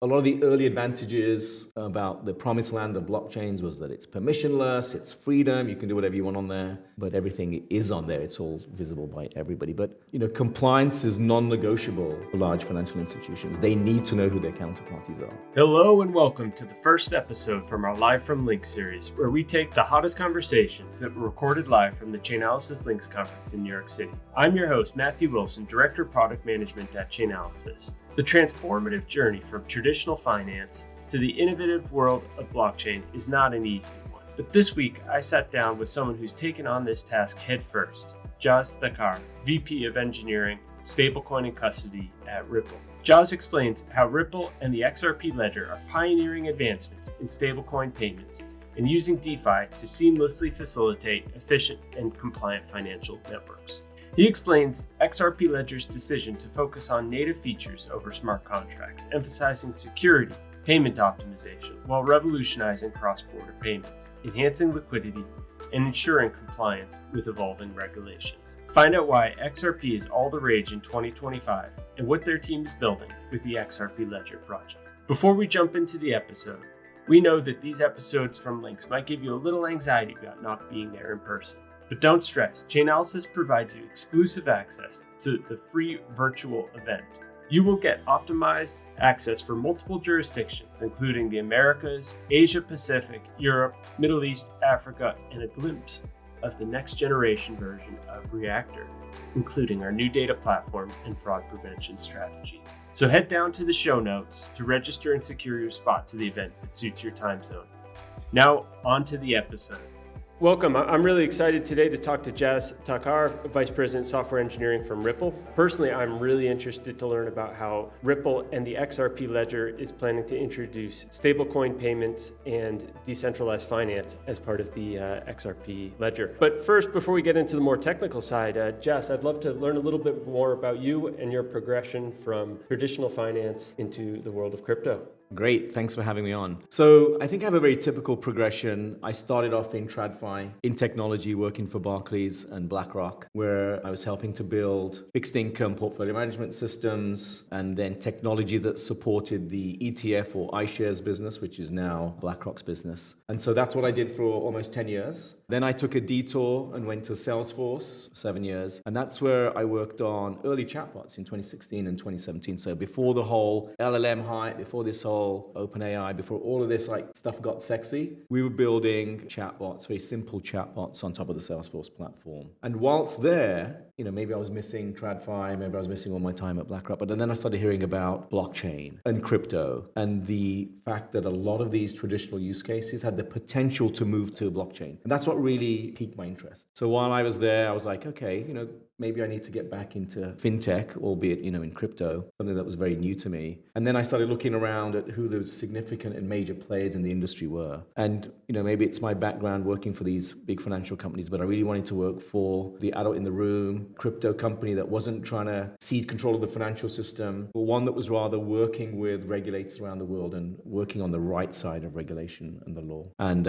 A lot of the early advantages about the promised land of blockchains was that it's permissionless, it's freedom, you can do whatever you want on there, but everything is on there. It's all visible by everybody. But, compliance is non-negotiable for large financial institutions. They need to know who their counterparties are. Hello and welcome to the first episode from our Live from Links series, where we take the hottest conversations that were recorded live from the Chainalysis Links conference in New York City. I'm your host, Matthew Wilson, Director of Product Management at Chainalysis. The transformative journey from traditional finance to the innovative world of blockchain is not an easy one. But this week, I sat down with someone who's taken on this task head first, Jas Takhar, VP of Engineering, Stablecoin and Custody at Ripple. Jas explains how Ripple and the XRP Ledger are pioneering advancements in stablecoin payments and using DeFi to seamlessly facilitate efficient and compliant financial networks. He explains XRP Ledger's decision to focus on native features over smart contracts, emphasizing security, payment optimization, while revolutionizing cross-border payments, enhancing liquidity, and ensuring compliance with evolving regulations. Find out why XRP is all the rage in 2025 and what their team is building with the XRP Ledger project. Before we jump into the episode, we know that these episodes from Links might give you a little anxiety about not being there in person. But don't stress, Chainalysis provides you exclusive access to the free virtual event. You will get optimized access for multiple jurisdictions, including the Americas, Asia Pacific, Europe, Middle East, Africa, and a glimpse of the next generation version of Reactor, including our new data platform and fraud prevention strategies. So head down to the show notes to register and secure your spot to the event that suits your time zone. Now, on to the episode. Welcome. I'm really excited today to talk to Jas Takhar, Vice President Software Engineering from Ripple. Personally, I'm really interested to learn about how Ripple and the XRP Ledger is planning to introduce stablecoin payments and decentralized finance as part of the XRP Ledger. But first, before we get into the more technical side, Jas, I'd love to learn a little bit more about you and your progression from traditional finance into the world of crypto. Great, thanks for having me on. So I think I have a very typical progression. I started off in TradFi, in technology, working for Barclays and BlackRock, where I was helping to build fixed income portfolio management systems and then technology that supported the ETF or iShares business, which is now BlackRock's business. And so that's what I did for almost 10 years. Then I took a detour and went to Salesforce, 7 years. And that's where I worked on early chatbots in 2016 and 2017. So before the whole LLM hype, before this whole OpenAI, before all of this stuff got sexy, we were building chatbots, very simple chatbots on top of the Salesforce platform. And whilst there, maybe I was missing TradFi, maybe I was missing all my time at BlackRock, but then I started hearing about blockchain and crypto and the fact that a lot of these traditional use cases had the potential to move to blockchain. And that's what really piqued my interest. So while I was there, I was like, okay, maybe I need to get back into fintech, albeit, in crypto, something that was very new to me. And then I started looking around at who the significant and major players in the industry were. And, maybe it's my background working for these big financial companies, but I really wanted to work for the adult in the room crypto company that wasn't trying to cede control of the financial system, but one that was rather working with regulators around the world and working on the right side of regulation and the law. And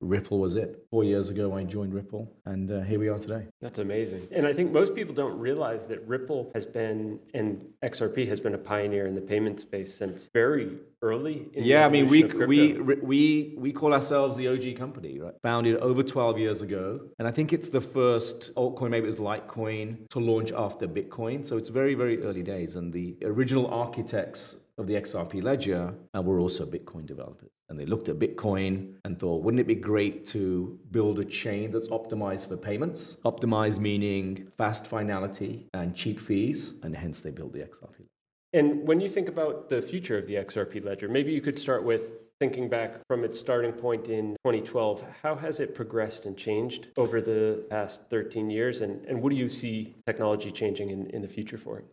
Ripple was it. 4 years ago, I joined Ripple, and here we are today. That's amazing. And I think most people don't realize that Ripple has been, and XRP has been a pioneer in the payment space since very early in the evolution of crypto. We call ourselves the OG company, right? Founded over 12 years ago. And I think it's the first altcoin, maybe it was Litecoin, to launch after Bitcoin. So it's very, very early days. And the original architects of the XRP Ledger were also Bitcoin developers. And they looked at Bitcoin and thought, wouldn't it be great to build a chain that's optimized for payments? Optimized meaning fast finality and cheap fees, and hence they built the XRP. And when you think about the future of the XRP Ledger, maybe you could start with thinking back from its starting point in 2012. How has it progressed and changed over the past 13 years? And what do you see technology changing in the future for it?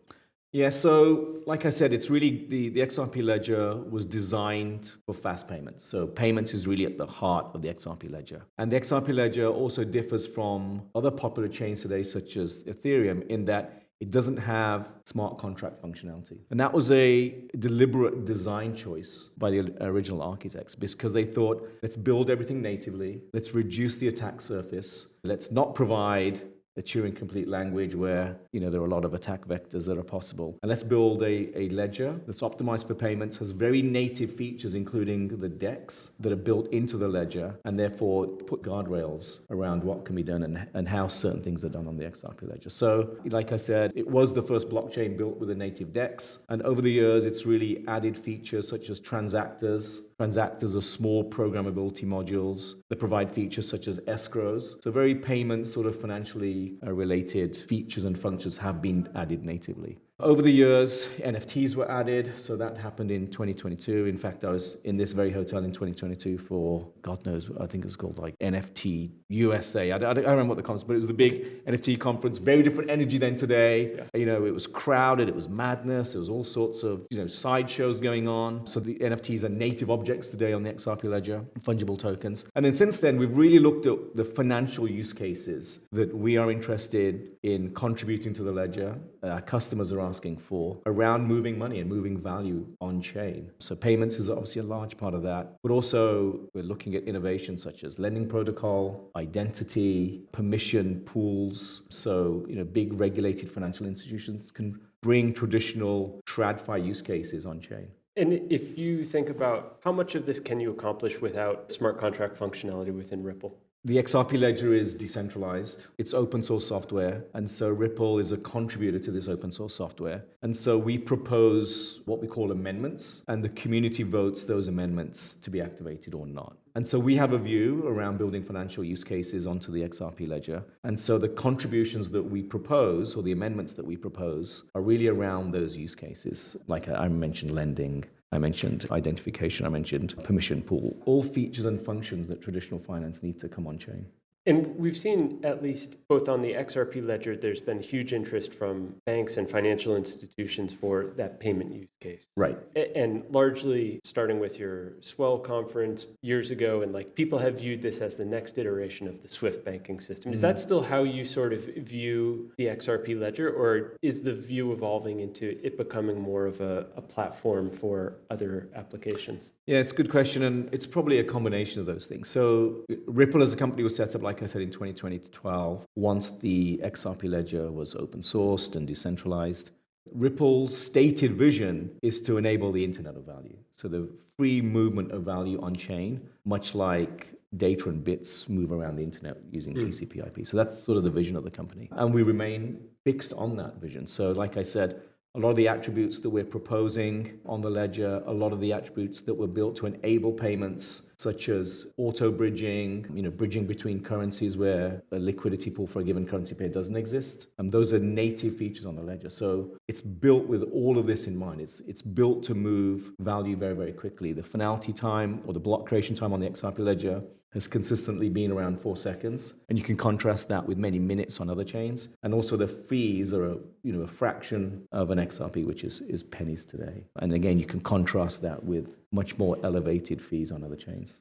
Yeah, so like I said, it's really the XRP Ledger was designed for fast payments. So payments is really at the heart of the XRP Ledger. And the XRP Ledger also differs from other popular chains today, such as Ethereum, in that it doesn't have smart contract functionality. And that was a deliberate design choice by the original architects because they thought, let's build everything natively, let's reduce the attack surface, let's not provide a Turing complete language where, there are a lot of attack vectors that are possible. And let's build a ledger that's optimized for payments, has very native features, including the DEX that are built into the ledger, and therefore put guardrails around what can be done and how certain things are done on the XRP ledger. So, like I said, it was the first blockchain built with a native DEX. And over the years, it's really added features such as transactors. Transactors are small programmability modules that provide features such as escrows. So very payments, sort of financially related features and functions have been added natively. Over the years, NFTs were added, so that happened in 2022. In fact, I was in this very hotel in 2022 for, God knows, I think it was called like NFT USA. I don't remember what the conference, but it was the big NFT conference, very different energy than today. Yeah. It was crowded, it was madness, there was all sorts of, sideshows going on. So the NFTs are native objects today on the XRP Ledger, fungible tokens. And then since then, we've really looked at the financial use cases that we are interested in contributing to the ledger. Our customers are asking for around moving money and moving value on chain. So payments is obviously a large part of that, but also we're looking at innovations such as lending protocol, identity, permission pools. So, big regulated financial institutions can bring traditional TradFi use cases on chain. And if you think about how much of this can you accomplish without smart contract functionality within Ripple? The XRP Ledger is decentralized. It's open source software. And so Ripple is a contributor to this open source software. And so we propose what we call amendments, and the community votes those amendments to be activated or not. And so we have a view around building financial use cases onto the XRP Ledger. And so the contributions that we propose, or the amendments that we propose, are really around those use cases. Like I mentioned lending, I mentioned identification, I mentioned permission pool, all features and functions that traditional finance need to come on chain. And we've seen, at least both on the XRP Ledger, there's been huge interest from banks and financial institutions for that payment use case. Right. And largely starting with your Swell conference years ago, and people have viewed this as the next iteration of the Swift banking system. Is that still how you sort of view the XRP Ledger, or is the view evolving into it becoming more of a platform for other applications? Yeah, it's a good question, and it's probably a combination of those things. So Ripple as a company was set up, like I said, in 2012, once the XRP Ledger was open sourced and decentralized. Ripple's stated vision is to enable the Internet of Value. So the free movement of value on chain, much like data and bits move around the internet using TCP/IP. So that's sort of the vision of the company. And we remain fixed on that vision. So like I said, a lot of the attributes that we're proposing on the ledger, a lot of the attributes that were built to enable payments, such as auto bridging, bridging between currencies where a liquidity pool for a given currency pair doesn't exist. And those are native features on the ledger. So it's built with all of this in mind. It's built to move value very, very quickly. The finality time or the block creation time on the XRP ledger has consistently been around 4 seconds. And you can contrast that with many minutes on other chains. And also the fees are a fraction of an XRP, which is pennies today. And again, you can contrast that with much more elevated fees on other chains.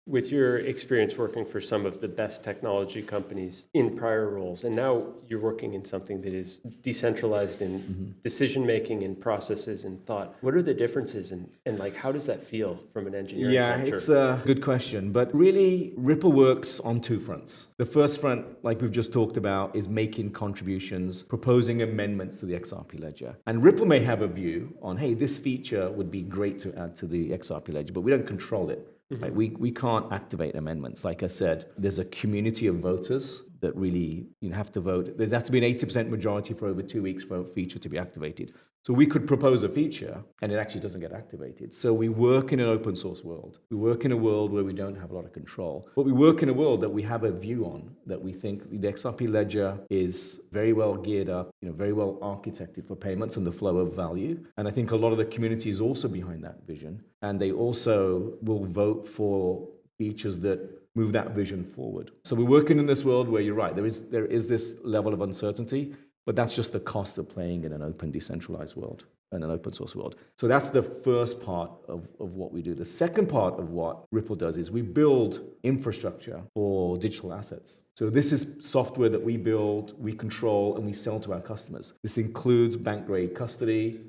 With your experience working for some of the best technology companies in prior roles, and now you're working in something that is decentralized in decision-making and processes and thought, what are the differences and how does that feel from an engineering culture? Yeah, it's a good question. But really, Ripple works on two fronts. The first front, like we've just talked about, is making contributions, proposing amendments to the XRP Ledger. And Ripple may have a view on, hey, this feature would be great to add to the XRP Ledger, but we don't control it. Right? We can't activate amendments. Like I said, there's a community of voters that really have to vote. There has to be an 80% majority for over 2 weeks for a feature to be activated. So we could propose a feature and it actually doesn't get activated. So we work in an open source world. We work in a world where we don't have a lot of control. But we work in a world that we have a view on, that we think the XRP Ledger is very well geared up, very well architected for payments and the flow of value. And I think a lot of the community is also behind that vision. And they also will vote for features that move that vision forward. So we're working in this world where you're right, there is this level of uncertainty, but that's just the cost of playing in an open, decentralized world and an open source world. So that's the first part of what we do. The second part of what Ripple does is we build infrastructure for digital assets. So this is software that we build, we control, and we sell to our customers. This includes bank-grade custody,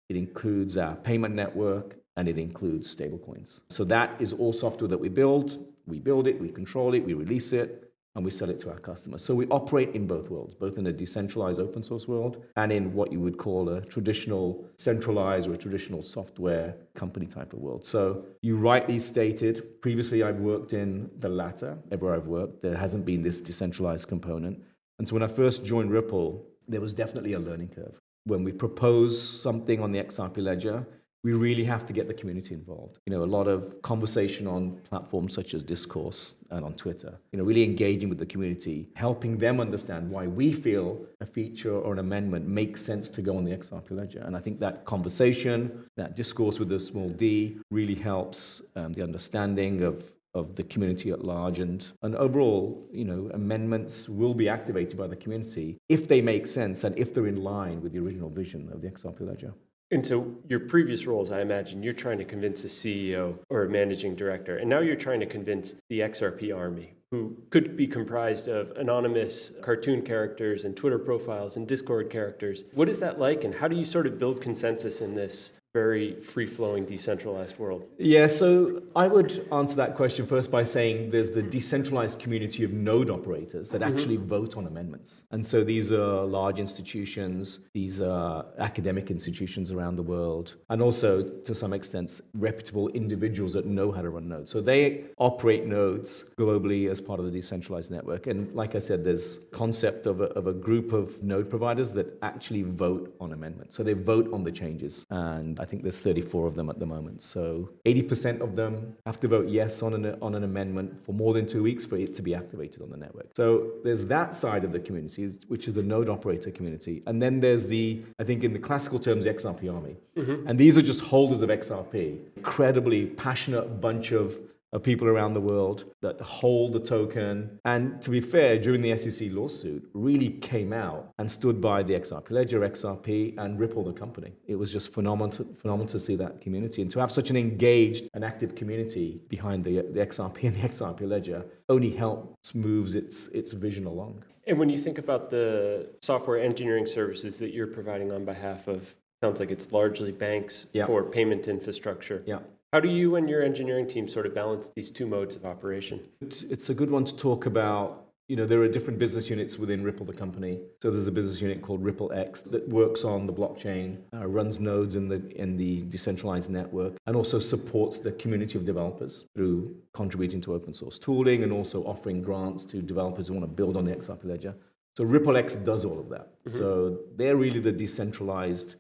it includes our payment network, and it includes stablecoins. So that is all software that we build. We build it, we control it, we release it. and we sell it to our customers. So we operate in both worlds, both in a decentralized open source world and in what you would call a traditional centralized or a traditional software company type of world. So you rightly stated, previously I've worked in the latter. Everywhere I've worked, there hasn't been this decentralized component. And so when I first joined Ripple, there was definitely a learning curve. When we propose something on the XRP Ledger, we really have to get the community involved. A lot of conversation on platforms such as Discourse and on Twitter, really engaging with the community, helping them understand why we feel a feature or an amendment makes sense to go on the XRP Ledger. And I think that conversation, that discourse with a small d, really helps the understanding of the community at large. And overall, amendments will be activated by the community if they make sense and if they're in line with the original vision of the XRP Ledger. And so your previous roles, I imagine you're trying to convince a CEO or a managing director, and now you're trying to convince the XRP army, who could be comprised of anonymous cartoon characters and Twitter profiles and Discord characters. What is that like, and how do you sort of build consensus in this very free-flowing, decentralized world? Yeah, so I would answer that question first by saying there's the decentralized community of node operators that actually vote on amendments. And so these are large institutions, these are academic institutions around the world, and also, to some extent, reputable individuals that know how to run nodes. So they operate nodes globally as part of the decentralized network. And like I said, there's concept of a group of node providers that actually vote on amendments. So they vote on the changes. And I think there's 34 of them at the moment. So 80% of them have to vote yes on an amendment for more than 2 weeks for it to be activated on the network. So there's that side of the community, which is the node operator community. And then there's I think in the classical terms, the XRP army. And these are just holders of XRP, incredibly passionate bunch of people around the world that hold the token. And to be fair, during the SEC lawsuit, really came out and stood by the XRP Ledger, XRP, and Ripple, the company. It was just phenomenal to see that community. And to have such an engaged and active community behind the XRP and the XRP Ledger only helps moves its vision along. And when you think about the software engineering services that you're providing on behalf of, sounds like it's largely banks for payment infrastructure. Yeah. How do you and your engineering team sort of balance these two modes of operation? It's a good one to talk about. There are different business units within Ripple, the company. So there's a business unit called Ripple X that works on the blockchain, runs nodes in the decentralized network, and also supports the community of developers through contributing to open source tooling and also offering grants to developers who want to build on the XRP Ledger. So Ripple X does all of that. So they're really the decentralized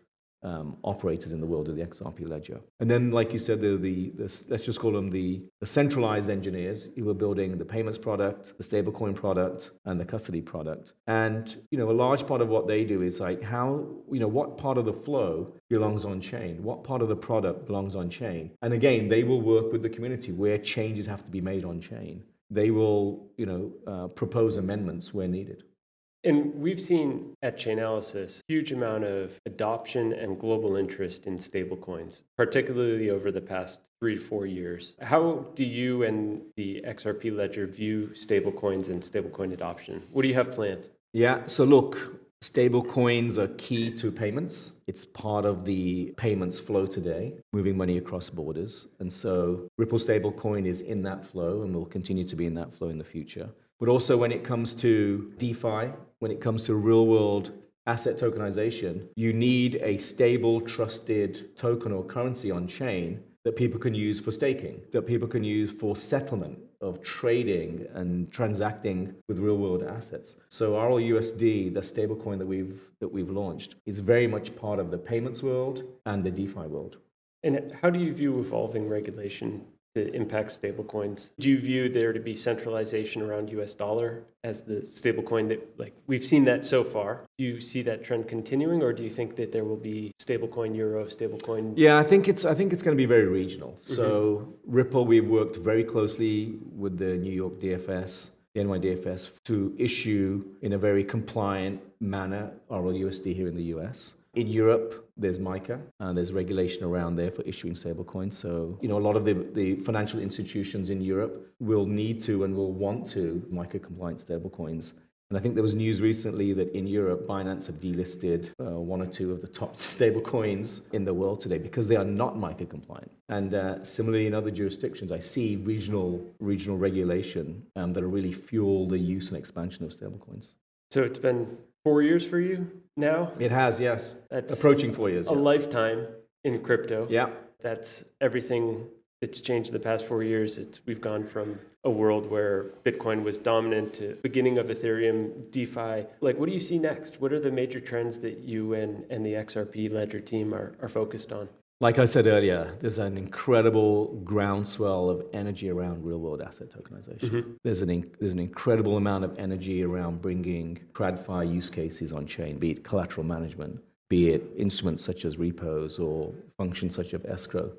operators in the world of the XRP Ledger. And then, like you said, let's just call them the centralized engineers who are building the payments product, the stablecoin product, and the custody product. And, a large part of what they do is like what part of the flow belongs on chain? What part of the product belongs on chain? And again, they will work with the community where changes have to be made on chain. They will, propose amendments where needed. And we've seen at Chainalysis a huge amount of adoption and global interest in stablecoins, particularly over the past 3 to 4 years. How do you and the XRP Ledger view stablecoins and stablecoin adoption? What do you have planned? Yeah, so look, stablecoins are key to payments. It's part of the payments flow today, moving money across borders. And so Ripple stablecoin is in that flow and will continue to be in that flow in the future. But also when it comes to DeFi, when it comes to real-world asset tokenization, you need a stable, trusted token or currency on chain that people can use for staking, that people can use for settlement of trading and transacting with real-world assets. So RLUSD, the stablecoin that we've launched, is very much part of the payments world and the DeFi world. And how do you view evolving regulation that impacts stablecoins? Do you view there to be centralization around US dollar as the stablecoin that, we've seen that so far? Do you see that trend continuing, or do you think that there will be stablecoin euro, stablecoin? Yeah, I think it's going to be very regional. So Ripple, we've worked very closely with the New York DFS, the NYDFS, to issue in a very compliant manner RLUSD here in the US. In Europe, there's MiCA, and there's regulation around there for issuing stablecoins. So, a lot of the financial institutions in Europe will need to and will want to MiCA-compliant stablecoins. And I think there was news recently that in Europe, Binance have delisted one or two of the top stable coins in the world today because they are not MiCA compliant. And similarly, in other jurisdictions, I see regional regulation that will really fuel the use and expansion of stable coins. So it's been 4 years for you now? It has, yes. That's approaching 4 years. A lifetime in crypto. Yeah. That's everything that's changed the past 4 years. We've gone from a world where Bitcoin was dominant to beginning of Ethereum, DeFi. Like, what do you see next? What are the major trends that you and the XRP Ledger team are focused on? Like I said earlier, there's an incredible groundswell of energy around real-world asset tokenization. Mm-hmm. There's an incredible amount of energy around bringing TradFi use cases on chain, be it collateral management, be it instruments such as repos or functions such as escrow.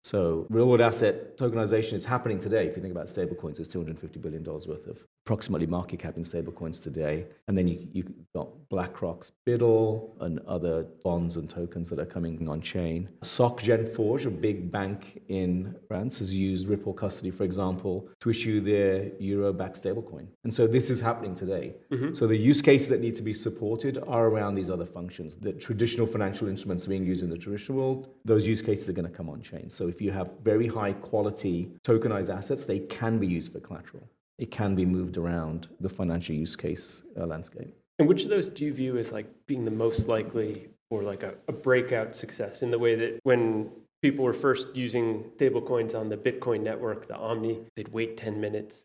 So real-world asset tokenization is happening today. If you think about stablecoins, there's $250 billion worth of approximately market cap in stablecoins today. And then you've got BlackRock's BUIDL and other bonds and tokens that are coming on chain. Soc Gen Forge, a big bank in France, has used Ripple custody, for example, to issue their euro-backed stablecoin. And so this is happening today. Mm-hmm. So the use cases that need to be supported are around these other functions. The traditional financial instruments are being used in the traditional world. Those use cases are going to come on chain. So if you have very high quality tokenized assets, they can be used for collateral. It can be moved around the financial use case landscape. And which of those do you view as like being the most likely or like a breakout success in the way that when people were first using stablecoins on the Bitcoin network, the Omni, they'd wait 10 minutes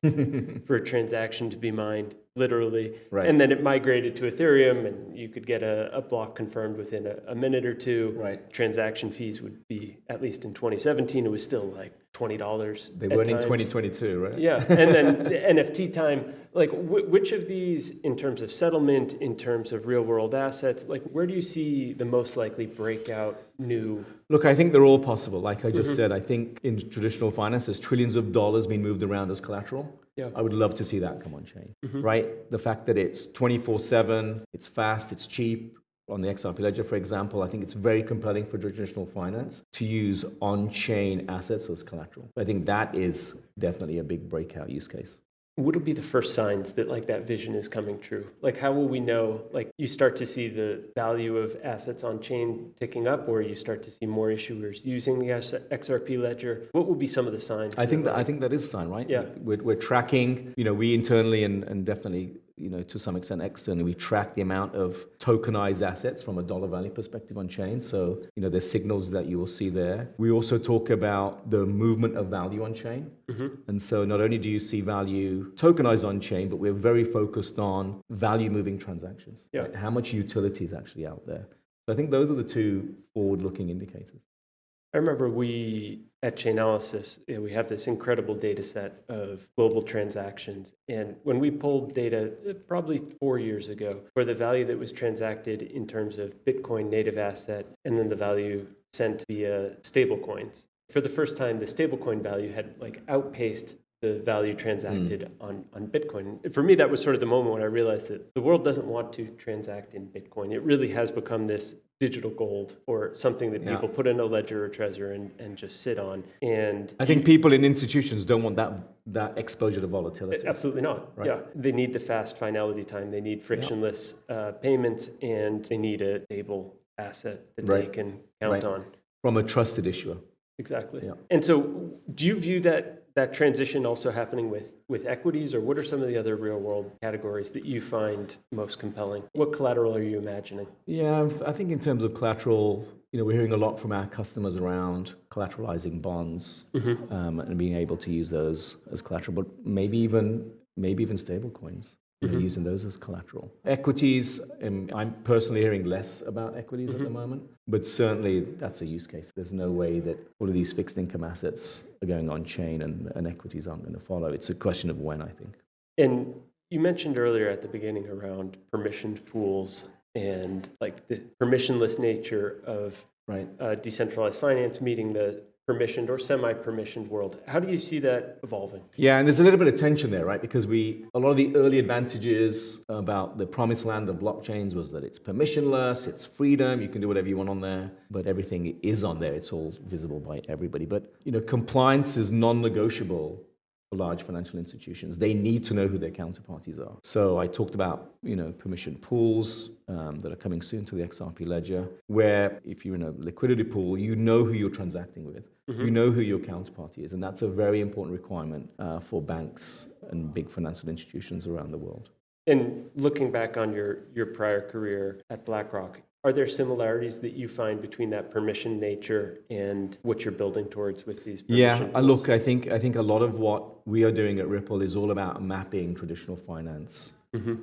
for a transaction to be mined, literally. Right. And then it migrated to Ethereum and you could get a block confirmed within a minute or two. Right. Transaction fees would be, at least in 2017, it was still like $20. They weren't in 2022, right? Yeah. And then the NFT time, like which of these in terms of settlement, in terms of real world assets, like where do you see the most likely breakout new? Look, I think they're all possible. Like I just said, I think in traditional finance, there's trillions of dollars being moved around as collateral. Yeah. I would love to see that come on chain, right? The fact that it's 24/7, it's fast, it's cheap. On the XRP Ledger, for example, I think it's very compelling for traditional finance to use on-chain assets as collateral. I think that is definitely a big breakout use case. What will be the first signs that like that vision is coming true? Like how will we know, like you start to see the value of assets on chain ticking up, or you start to see more issuers using the XRP Ledger? What will be some of the signs? I think that is a sign, right? Yeah. We're tracking, we internally and definitely, to some extent externally, we track the amount of tokenized assets from a dollar value perspective on chain. So, there's signals that you will see there. We also talk about the movement of value on chain. Mm-hmm. And so not only do you see value tokenized on chain, but we're very focused on value moving transactions. Yeah. Right? How much utility is actually out there. So I think those are the two forward-looking indicators. I remember we at Chainalysis, we have this incredible data set of global transactions. And when we pulled data probably 4 years ago for the value that was transacted in terms of Bitcoin native asset and then the value sent via stablecoins, for the first time, the stablecoin value had like outpaced the value transacted on Bitcoin. For me, that was sort of the moment when I realized that the world doesn't want to transact in Bitcoin. It really has become this digital gold or something that people put in a ledger or Trezor and just sit on. And I think people in institutions don't want that exposure to volatility. Absolutely not. Right? Yeah, they need the fast finality time. They need frictionless payments, and they need a stable asset that they can count on. From a trusted issuer. Exactly. Yeah. And so do you view that transition also happening with equities, or what are some of the other real world categories that you find most compelling? What collateral are you imagining? Yeah, I think in terms of collateral, we're hearing a lot from our customers around collateralizing bonds and being able to use those as collateral, but maybe even stable coins. Using those as collateral. Equities, I'm personally hearing less about equities at the moment, but certainly that's a use case. There's no way that all of these fixed income assets are going on chain and equities aren't going to follow. It's a question of when, I think. And you mentioned earlier at the beginning around permissioned pools and like the permissionless nature of decentralized finance meeting the permissioned or semi-permissioned world. How do you see that evolving? Yeah, and there's a little bit of tension there, right? Because a lot of the early advantages about the promised land of blockchains was that it's permissionless, it's freedom, you can do whatever you want on there, but everything is on there, it's all visible by everybody. But, compliance is non-negotiable large financial institutions. They need to know who their counterparties are. So I talked about, permission pools that are coming soon to the XRP Ledger, where if you're in a liquidity pool, you know who you're transacting with. Mm-hmm. You know who your counterparty is. And that's a very important requirement for banks and big financial institutions around the world. And looking back on your prior career at BlackRock, are there similarities that you find between that permission nature and what you're building towards with these permission pools? Look, I think a lot of what we are doing at Ripple is all about mapping traditional finance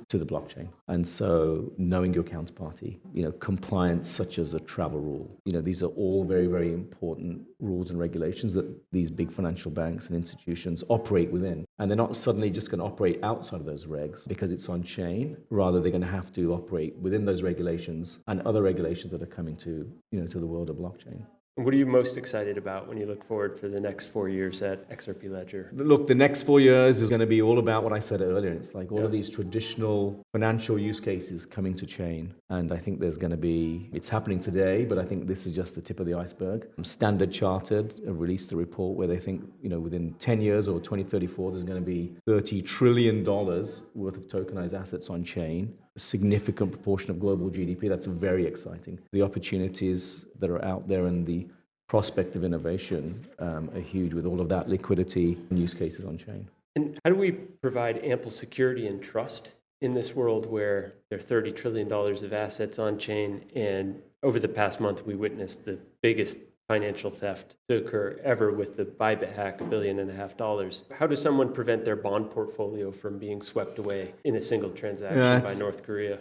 to the blockchain. And so knowing your counterparty, compliance such as a travel rule, these are all very, very important rules and regulations that these big financial banks and institutions operate within. And they're not suddenly just going to operate outside of those regs because it's on chain. Rather, they're going to have to operate within those regulations and other regulations that are coming to the world of blockchain. What are you most excited about when you look forward for the next 4 years at XRP Ledger? Look, the next 4 years is going to be all about what I said earlier. It's like all of these traditional financial use cases coming to chain. And I think there's going to be, it's happening today, but I think this is just the tip of the iceberg. Standard Chartered have released a report where they think, within 10 years or 2034, there's going to be $30 trillion worth of tokenized assets on chain. A significant proportion of global GDP. That's very exciting. The opportunities that are out there and the prospect of innovation are huge with all of that liquidity and use cases on chain. And how do we provide ample security and trust in this world where there are $30 trillion of assets on chain? And over the past month, we witnessed the biggest financial theft to occur ever with the Bybit hack, $1.5 billion. How does someone prevent their bond portfolio from being swept away in a single transaction by North Korea?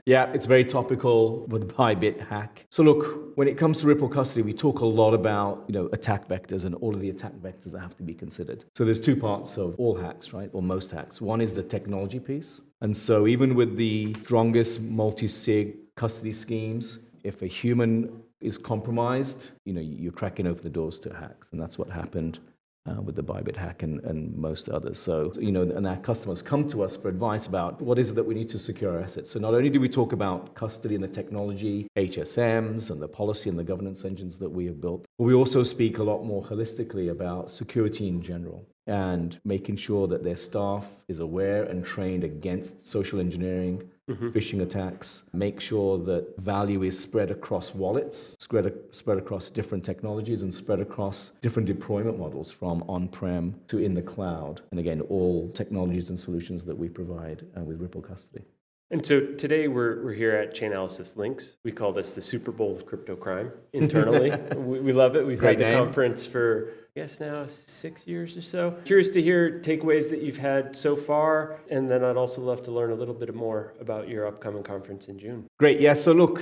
Yeah, it's very topical with the Bybit hack. So look, when it comes to Ripple custody, we talk a lot about, attack vectors and all of the attack vectors that have to be considered. So there's two parts of all hacks, right? Or most hacks. One is the technology piece. And so even with the strongest multi-sig custody schemes, if a human is compromised, you're cracking open the doors to hacks. And that's what happened with the Bybit hack and most others. So, and our customers come to us for advice about what is it that we need to secure our assets. So not only do we talk about custody and the technology, HSMs and the policy and the governance engines that we have built, but we also speak a lot more holistically about security in general and making sure that their staff is aware and trained against social engineering, phishing attacks, make sure that value is spread across wallets, spread across different technologies and spread across different deployment models from on-prem to in the cloud. And again, all technologies and solutions that we provide with Ripple Custody. And so today we're here at Chainalysis Links. We call this the Super Bowl of crypto crime internally. we love it. We've had the conference for, I guess now 6 years or so. Curious to hear takeaways that you've had so far. And then I'd also love to learn a little bit more about your upcoming conference in June. Great. Yeah. So look,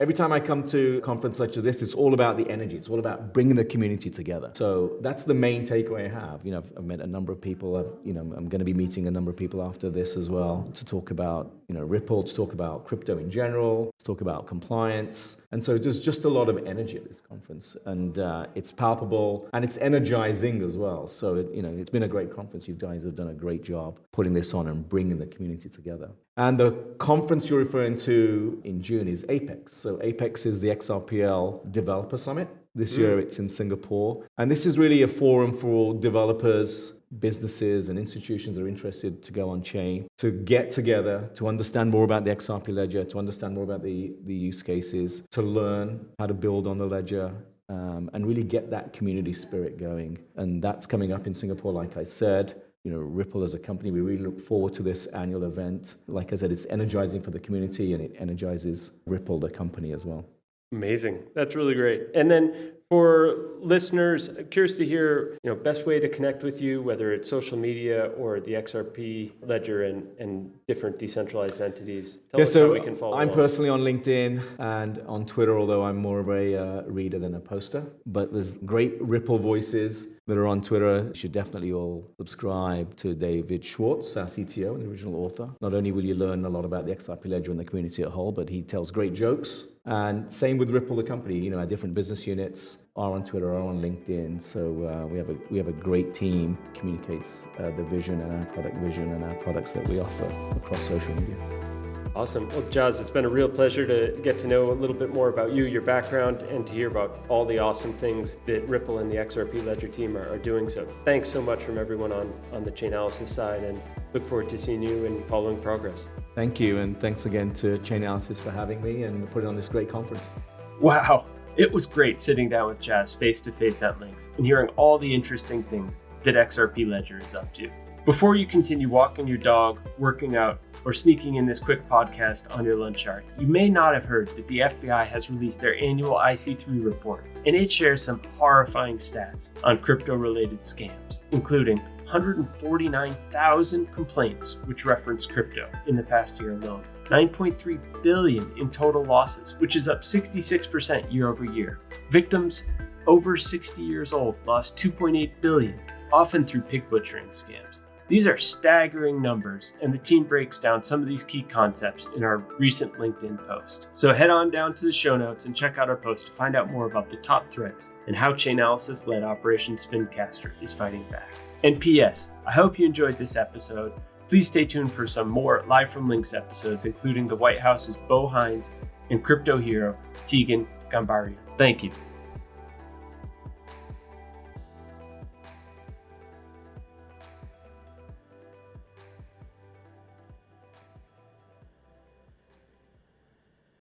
every time I come to a conference such as this, it's all about the energy. It's all about bringing the community together. So that's the main takeaway I have. I've met a number of people. I'm going to be meeting a number of people after this as well to talk about, Ripple, to talk about crypto in general, to talk about compliance. And so there's just a lot of energy at this conference. And it's palpable and it's energizing as well. So, it's been a great conference. You guys have done a great job putting this on and bringing the community together. And the conference you're referring to in June is Apex. So Apex is the XRPL Developer Summit. This year it's in Singapore. And this is really a forum for developers, businesses, and institutions that are interested to go on chain, to get together, to understand more about the XRP Ledger, to understand more about the use cases, to learn how to build on the ledger, and really get that community spirit going. And that's coming up in Singapore, like I said. Ripple as a company, we really look forward to this annual event. Like I said, it's energizing for the community and it energizes Ripple, the company, as well. Amazing. That's really great. And then for listeners, curious to hear, best way to connect with you, whether it's social media or the XRP Ledger and different decentralized entities. Tell us how we can follow I'm along. personally on LinkedIn and on Twitter, although I'm more of a reader than a poster. But there's great Ripple voices that are on Twitter. You should definitely all subscribe to David Schwartz, our CTO and original author. Not only will you learn a lot about the XRP Ledger and the community at whole, but he tells great jokes. And same with Ripple, the company. Our different business units are on Twitter, are on LinkedIn. So we have a great team, communicates the vision and our product vision and our products that we offer across social media. Awesome. Well, Jas, it's been a real pleasure to get to know a little bit more about you, your background, and to hear about all the awesome things that Ripple and the XRP Ledger team are doing. So thanks so much from everyone on the Chainalysis side, and look forward to seeing you and following progress. Thank you, and thanks again to Chainalysis for having me and putting on this great conference. Wow. It was great sitting down with Jas face-to-face at Links and hearing all the interesting things that XRP Ledger is up to. Before you continue walking your dog, working out, or sneaking in this quick podcast on your lunch hour, you may not have heard that the FBI has released their annual IC3 report, and it shares some horrifying stats on crypto-related scams, including 149,000 complaints which reference crypto in the past year alone, 9.3 billion in total losses, which is up 66% year over year. Victims over 60 years old lost 2.8 billion, often through pig butchering scams. These are staggering numbers, and the team breaks down some of these key concepts in our recent LinkedIn post. So head on down to the show notes and check out our post to find out more about the top threats and how Chainalysis-led Operation Spincaster is fighting back. And P.S., I hope you enjoyed this episode. Please stay tuned for some more Live from Links episodes, including the White House's Bo Hines and crypto hero Tegan Gambarian. Thank you.